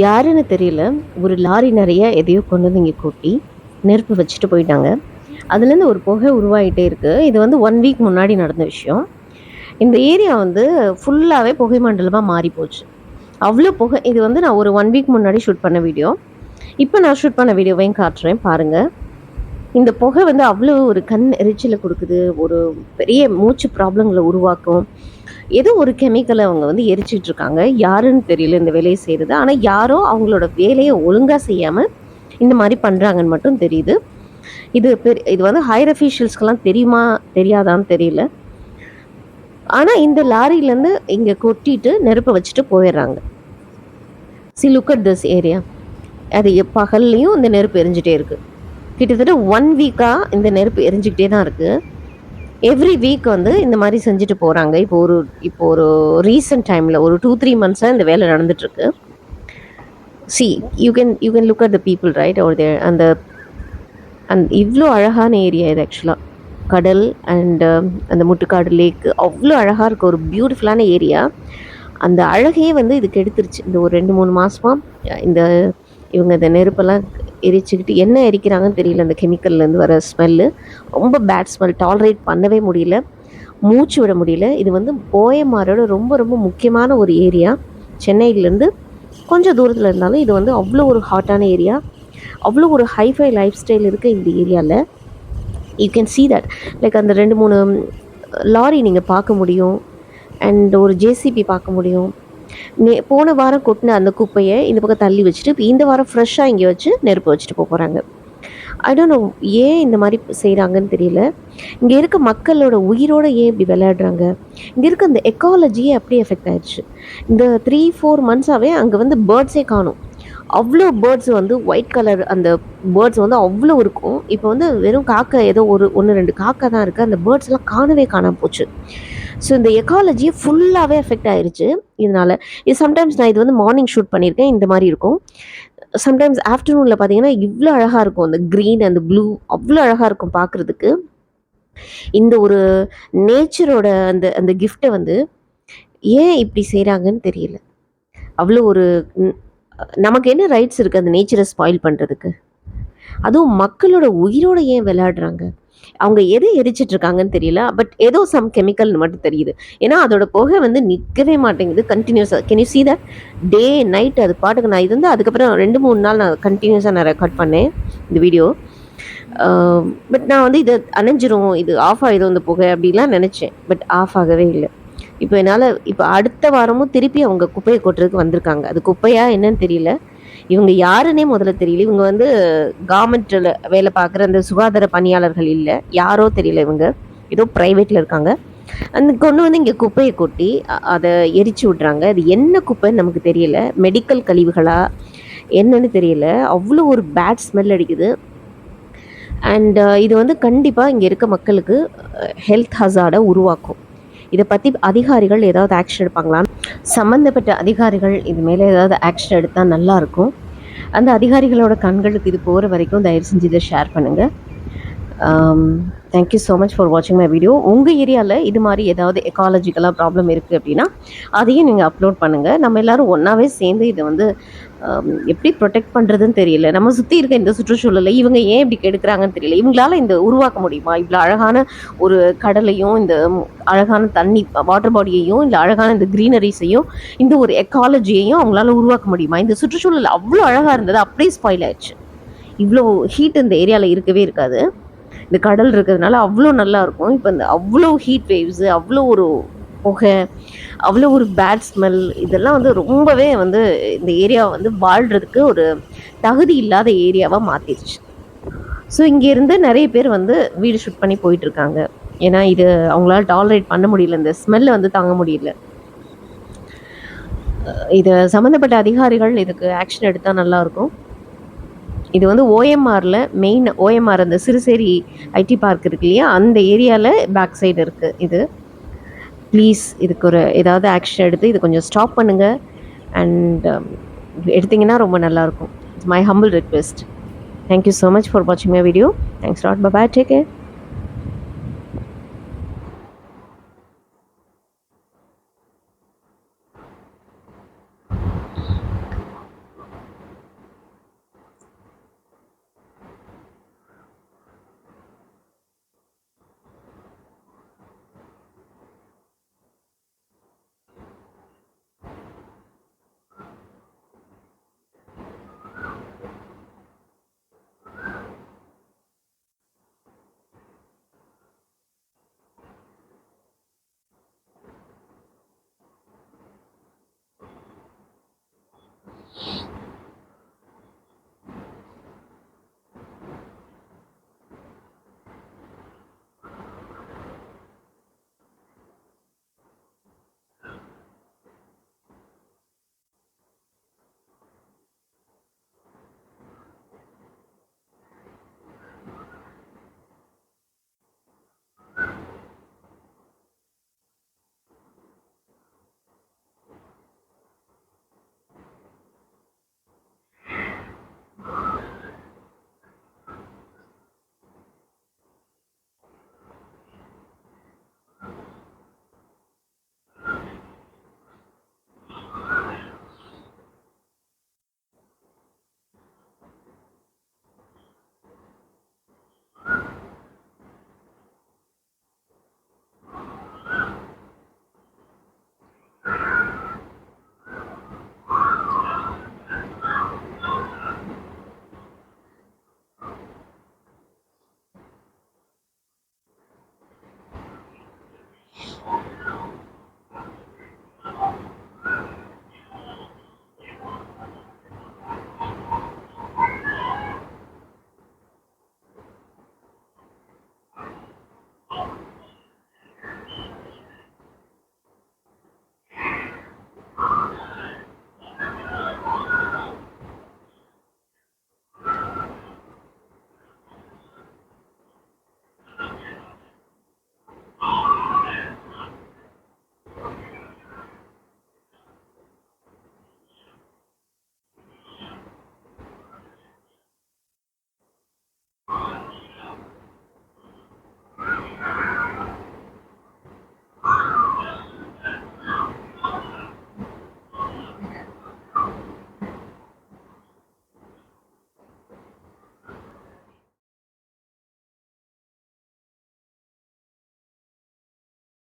யாருன்னு தெரியல. ஒரு லாரி நெறைய எதையோ கொண்டு வந்து இங்க கொட்டி, நெருப்பு வச்சுட்டு போயிட்டாங்க. அதுலேருந்து ஒரு புகை உருவாகிட்டே இருக்கு. இது வந்து 1 வீக் முன்னாடி நடந்த விஷயம். இந்த ஏரியா வந்து ஃபுல்லாவே புகை மண்டலமா மாறி போச்சு. அவ்ளோ புகை. இது வந்து நான் ஒரு 1 வீக் முன்னாடி ஷூட் பண்ண வீடியோ. இப்ப நான் ஷூட் பண்ண வீடியோவையும் காட்டுறேன் பாருங்க. இந்த புகை வந்து அவ்ளோ ஒரு கண் எரிச்சல குடுக்குது. ஒரு பெரிய மூச்சு ப்ராப்ளங்கள உருவாக்கும். ஏதோ ஒரு கெமிக்கல அவங்க வந்து எரிச்சிட்டு இருக்காங்க. யாருன்னு தெரியல இந்த வேலைய செய்றது. ஆனா யாரோ அவங்களோட வேலைய ஒழுங்கா செய்யாம இந்த மாரி பண்றாங்கன்னு மட்டும் தெரியுது. இது வந்து ஹையர் அஃபிஷியல்ஸ்க்குலாம் தெரியுமா? தெரியாதான்னு தெரியல. ஆனா இந்த லாரிலருந்து இங்க கொட்டிட்டு நெருப்ப வச்சுட்டு போயிர்றாங்க. See look at this area. அது பகல்லையும் இந்த நெருப்பு எரிஞ்சுட்டே இருக்கு. கிட்டத்தட்ட 1 வீக்கா இந்த நெருப்பு எரிஞ்சுக்கிட்டே தான் இருக்கு. எவ்ரி வீக் வந்து இந்த மாரி செஞ்சுட்டு போறாங்க. இப்போ ஒரு ரீசென்ட் டைம்ல ஒரு 2, 3 மந்த்ஸா இந்த வேலை நடந்துட்டு இருக்கு. See you can look at the people right over there. இவ்ளோ அழகான ஏரியா இது ஆக்சுவலா. கடல் அண்ட் அந்த முட்டுக்காடு லேக் அவ்ளோ அழகா இருக்கு. ஒரு பியூட்டிஃபுல்லான ஏரியா. அந்த அழகையே வந்து இது கெடுத்துருச்சு. இந்த ஒரு 2, 3 மாசமா இந்த இவங்க இந்த நெருப்பெல்லாம் எரிச்சுக்கிட்டு என்ன எரிக்கிறாங்கன்னு தெரியல. அந்த கெமிக்கல்லேருந்து வர ஸ்மெல்லு ரொம்ப பேட் ஸ்மெல். டாலரேட் பண்ணவே முடியல. மூச்சு விட முடியல. இது வந்து போயமாரோட ரொம்ப ரொம்ப முக்கியமான ஒரு ஏரியா. சென்னையிலேருந்து கொஞ்சம் தூரத்தில் இருந்தாலும் இது வந்து அவ்வளோ ஒரு ஹாட்டான ஏரியா. அவ்வளோ ஒரு ஹைஃபை லைஃப் ஸ்டைல் இருக்குது இந்த ஏரியாவில். You can see that like அந்த 2, 3 லாரி நீங்கள் பார்க்க முடியும். அண்ட் ஒரு ஜேசிபி பார்க்க முடியும். போன வாரம் கொட்டின அந்த குப்பையை இந்த பக்கம் தள்ளி வச்சுட்டு இப்போ இந்த வாரம் ஃப்ரெஷ்ஷாக இங்கே வச்சு நெருப்பு வச்சுட்டு போகிறாங்க. ஐ டோன்ட் நோ ஏன் இந்த மாதிரி செய்கிறாங்கன்னு தெரியல. இங்கே இருக்க மக்களோட உயிரோட ஏன் இப்படி விளையாடுறாங்க? இங்கே இருக்க அந்த எக்காலஜியே அப்படியே எஃபெக்ட் ஆயிடுச்சு. இந்த 3-4 மந்த்ஸாகவே அங்கே வந்து பேர்ட்ஸே காணும். அவ்வளோ பேர்ட்ஸ் வந்து ஒயிட் கலர் அந்த பேர்ட்ஸ் வந்து அவ்வளோ இருக்கும். இப்போ வந்து வெறும் காக்கை ஏதோ 1-2 காக்கை தான் இருக்குது. அந்த பேர்ட்ஸ்லாம் காணவே காணாமல் போச்சு. ஸோ இந்த எக்காலஜியே ஃபுல்லாகவே எஃபெக்ட் ஆயிடுச்சு இதனால். சம்டைம்ஸ் நான் இது வந்து மார்னிங் ஷூட் பண்ணியிருக்கேன். இந்த மாதிரி இருக்கும். சம்டைம்ஸ் ஆஃப்டர்நூனில் பார்த்தீங்கன்னா இவ்வளோ அழகாக இருக்கும். அந்த க்ரீன் அந்த ப்ளூ அவ்வளோ அழகாக இருக்கும் பார்க்குறதுக்கு. இந்த ஒரு நேச்சரோட அந்த அந்த கிஃப்ட்டை வந்து ஏன் இப்படி செய்கிறாங்கன்னு தெரியல. அவ்வளோ ஒரு நமக்கு என்ன ரைட்ஸ் இருக்குது அந்த நேச்சரை ஸ்பாயில் பண்ணுறதுக்கு? அதுவும் மக்களோட உயிரோட ஏன் விளையாடுறாங்க? அவங்க எதை எரிச்சிட்டு இருக்காங்கன்னு தெரியல. பட் ஏதோ சம் கெமிக்கல்னு மட்டும் தெரியுது. ஏன்னா அதோட புகை வந்து நிற்கவே மாட்டேங்குது. கண்டினியூஸாக can you see that day night அது பாட்டுக்கு. நான் இது வந்து அதுக்கப்புறம் 2-3 நாள் நான் கண்டினியூஸாக நான் ரெக்கார்ட் பண்ணேன் இந்த வீடியோ. பட் நான் வந்து இதை அணைஞ்சிரும், இது ஆஃப் ஆகிடும் இந்த புகை அப்படிலாம் நினச்சேன். பட் ஆஃப் ஆகவே இல்லை. இப்போ அடுத்த வாரமும் திருப்பி அவங்க குப்பையை கொட்டுறதுக்கு வந்திருக்காங்க. அது குப்பையா என்னன்னு தெரியல. இவங்க யாருன்னே முதல்ல தெரியல. இவங்க வந்து கவர்மெண்ட்டில் வேலை பார்க்குற அந்த சுகாதார பணியாளர்கள் இல்லை, யாரோ தெரியல. இவங்க ஏதோ ப்ரைவேட்டில் இருக்காங்க. அந்த கொண்டு வந்து இங்கே குப்பையை கொட்டி அதை எரிச்சு விட்றாங்க. அது என்ன குப்பைன்னு நமக்கு தெரியல. மெடிக்கல் கழிவுகளா என்னன்னு தெரியல. அவ்வளோ ஒரு பேட் ஸ்மெல் அடிக்குது. அண்ட் இது வந்து கண்டிப்பாக இங்கே இருக்க மக்களுக்கு ஹெல்த் ஹசார்டை உருவாக்கும். இதை பற்றி அதிகாரிகள் ஏதாவது ஆக்ஷன் எடுப்பாங்களான்னு, சம்மந்தப்பட்ட அதிகாரிகள் இது மேலே ஏதாவது ஆக்ஷன் எடுத்தால் நல்லாயிருக்கும். அந்த அதிகாரிகளோட கண்களுக்கு இது போகிற வரைக்கும் தயவு செஞ்சு இதை ஷேர் பண்ணுங்கள். தேங்க்யூ ஸோ மச் ஃபார் வாட்சிங் மை வீடியோ. உங்கள் ஏரியாவில் இது மாதிரி ஏதாவது எக்காலஜிக்கலாக ப்ராப்ளம் இருக்குது அப்படின்னா அதையும் நீங்கள் அப்லோட் பண்ணுங்கள். நம்ம எல்லோரும் ஒன்றாவே சேர்ந்து இதை வந்து எப்படி ப்ரொடெக்ட் பண்ணுறதுன்னு தெரியல. நம்ம சுற்றி இருக்க இந்த சுற்றுச்சூழலை இவங்க ஏன் இப்படி கெடுக்கிறாங்கன்னு தெரியல. இவங்களால இந்த உருவாக்க முடியுமா? இவ்வளோ அழகான ஒரு கடலையும், இந்த அழகான தண்ணி வாட்டர் பாடியையும், இந்த அழகான இந்த க்ரீனரிஸையும், இந்த ஒரு எக்காலஜியையும் அவங்களால உருவாக்க முடியுமா? இந்த சுற்றுச்சூழல் அவ்வளோ அழகாக இருந்தது, அப்படியே ஸ்பாயில் ஆயிடுச்சு. இவ்வளோ ஹீட் இந்த ஏரியாவில் இருக்கவே இருக்காது. இந்த கடல் இருக்கிறதுனால அவ்வளோ நல்லாயிருக்கும். இப்போ இந்த அவ்வளோ ஹீட் வேவ்ஸு, அவ்வளோ ஒரு புகை, அவ்வளோ ஒரு பேட் ஸ்மெல், இதெல்லாம் வந்து ரொம்பவே வந்து இந்த ஏரியாவை வந்து வாழ்கிறதுக்கு ஒரு தகுதி இல்லாத ஏரியாவாக மாற்றிடுச்சு. ஸோ இங்கேருந்து நிறைய பேர் வந்து வீடு ஷூட் பண்ணி போயிட்டுருக்காங்க. ஏன்னா இது அவங்களால டாலரேட் பண்ண முடியல, இந்த ஸ்மெல்லை வந்து தாங்க முடியல. இது சம்மந்தப்பட்ட அதிகாரிகள் இதுக்கு ஆக்ஷன் எடுத்தால் நல்லாயிருக்கும். இது வந்து ஓஎம்ஆரில் மெயின் ஓஎம்ஆர் அந்த சிறுசேரி ஐடி பார்க் இருக்கு இல்லையா, அந்த ஏரியாவில் பேக் சைடு இருக்குது இது. ப்ளீஸ் இதுக்கு ஒரு ஏதாவது ஆக்ஷன் எடுத்து இது கொஞ்சம் ஸ்டாப் பண்ணுங்கள். அண்ட் எடுத்திங்கன்னா ரொம்ப நல்லாயிருக்கும். It's my humble request. Thank you so much for வாட்சிங் my video. Thanks lot. Bye bye. Take care.